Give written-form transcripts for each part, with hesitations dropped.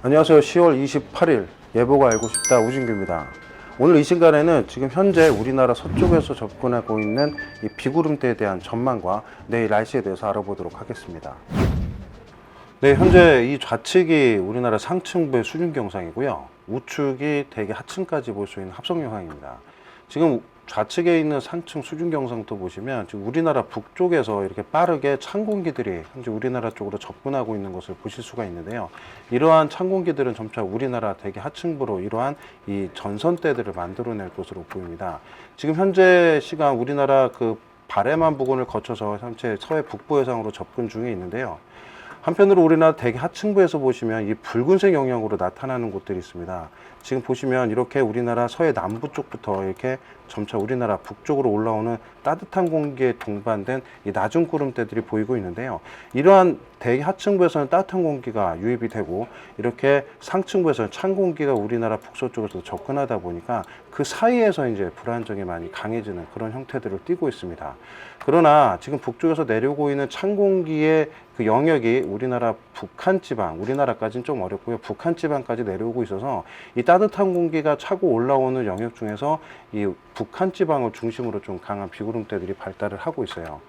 안녕하세요. 10월 28일 예보가 알고 싶다 우진규입니다. 오늘 이 시간에는 지금 현재 우리나라 서쪽에서 접근하고 있는 이 비구름대에 대한 전망과 내일 날씨에 대해서 알아보도록 하겠습니다. 네, 현재 이 좌측이 우리나라 상층부의 수준 경상이고요. 우측이 대개 하층까지 볼 수 있는 합성 영상입니다. 지금 좌측에 있는 상층 수준 경상도 보시면 지금 우리나라 북쪽에서 이렇게 빠르게 찬 공기들이 현재 우리나라 쪽으로 접근하고 있는 것을 보실 수가 있는데요. 이러한 찬 공기들은 점차 우리나라 대기 하층부로 이러한 이 전선대들을 만들어낼 것으로 보입니다. 지금 현재 시간 우리나라 그 바레만 부근을 거쳐서 현재 서해 북부 해상으로 접근 중에 있는데요. 한편으로 우리나라 대기 하층부에서 보시면 이 붉은색 영역으로 나타나는 곳들이 있습니다. 지금 보시면 이렇게 우리나라 서해 남부 쪽부터 이렇게 점차 우리나라 북쪽으로 올라오는 따뜻한 공기에 동반된 이 낮은 구름대들이 보이고 있는데요. 이러한 대기 하층부에서는 따뜻한 공기가 유입이 되고 이렇게 상층부에서는 찬 공기가 우리나라 북서쪽에서 접근하다 보니까 그 사이에서 이제 불안정이 많이 강해지는 그런 형태들을 띠고 있습니다. 그러나 지금 북쪽에서 내려오고 있는 찬 공기의 그 영역이 우리나라 북한 지방, 우리나라까지는 좀 어렵고요. 북한 지방까지 내려오고 있어서 이 따뜻한 공기가 차고 올라오는 영역 중에서 이 북한 지방을 중심으로 좀 강한 비구름대들이 발달을 하고 있어요.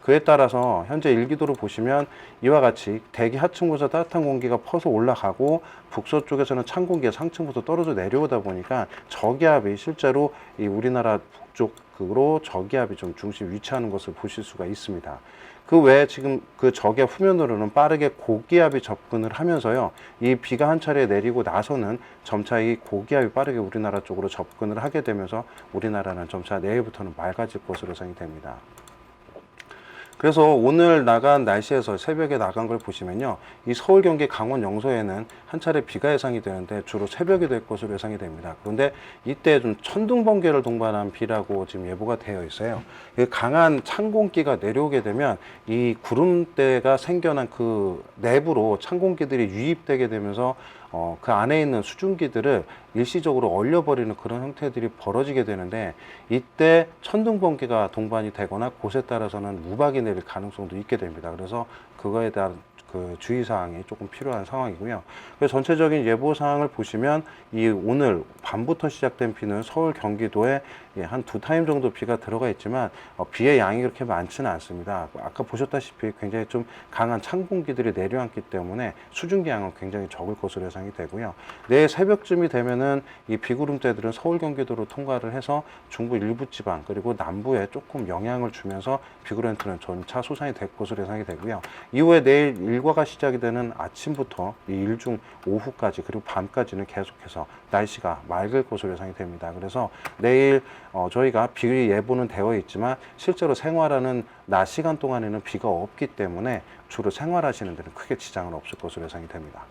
그에 따라서 현재 일기도를 보시면 이와 같이 대기 하층부에서 따뜻한 공기가 퍼서 올라가고 북서쪽에서는 찬 공기가 상층부터 떨어져 내려오다 보니까 저기압이 실제로 이 우리나라 북쪽으로 저기압이 좀 중심 위치하는 것을 보실 수가 있습니다. 그 외에 지금 그 저기압 후면으로는 빠르게 고기압이 접근을 하면서요. 이 비가 한 차례 내리고 나서는 점차 이 고기압이 빠르게 우리나라 쪽으로 접근을 하게 되면서 우리나라는 점차 내일부터는 맑아질 것으로 예상이 됩니다. 그래서 오늘 나간 날씨에서 새벽에 나간 걸 보시면요. 이 서울, 경기, 강원, 영서에는 한 차례 비가 예상이 되는데 주로 새벽이 될 것으로 예상이 됩니다. 그런데 이때 좀 천둥, 번개를 동반한 비라고 지금 예보가 되어 있어요. 강한 찬 공기가 내려오게 되면 이 구름대가 생겨난 그 내부로 찬 공기들이 유입되게 되면서 그 안에 있는 수증기들을 일시적으로 얼려버리는 그런 형태들이 벌어지게 되는데 이때 천둥, 번개가 동반이 되거나 곳에 따라서는 우박이 내릴 가능성도 있게 됩니다. 그래서 그거에 대한 그 주의사항이 조금 필요한 상황이고요. 그래서 전체적인 예보사항을 보시면 이 오늘 밤부터 시작된 비는 서울, 경기도에 한 2타임 정도 비가 들어가 있지만 비의 양이 그렇게 많지는 않습니다. 아까 보셨다시피 굉장히 좀 강한 찬 공기들이 내려앉기 때문에 수증기 양은 굉장히 적을 것으로 예상이 되고요. 내일 새벽쯤이 되면은 이 비구름대들은 서울, 경기도로 통과를 해서 중부 일부 지방 그리고 남부에 조금 영향을 주면서 비구름대는 전차 소산이 될 것으로 예상이 되고요. 이후에 내일 일과가 시작이 되는 아침부터 이 일중 오후까지 그리고 밤까지는 계속해서 날씨가 맑을 것으로 예상이 됩니다. 그래서 내일 저희가 비 예보는 되어 있지만 실제로 생활하는 낮 시간 동안에는 비가 없기 때문에 주로 생활하시는 데는 크게 지장은 없을 것으로 예상이 됩니다.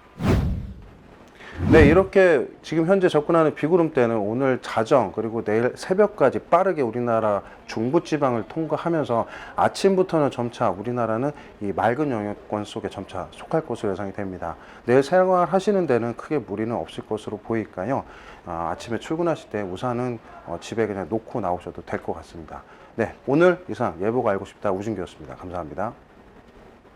네, 이렇게 지금 현재 접근하는 비구름대는 오늘 자정 그리고 내일 새벽까지 빠르게 우리나라 중부지방을 통과하면서 아침부터는 점차 우리나라는 이 맑은 영역권 속에 점차 속할 것으로 예상이 됩니다. 내일 생활하시는 데는 크게 무리는 없을 것으로 보이니까요. 아침에 출근하실 때 우산은 집에 그냥 놓고 나오셔도 될 것 같습니다. 네, 오늘 이상 예보가 알고 싶다 우진규였습니다. 감사합니다.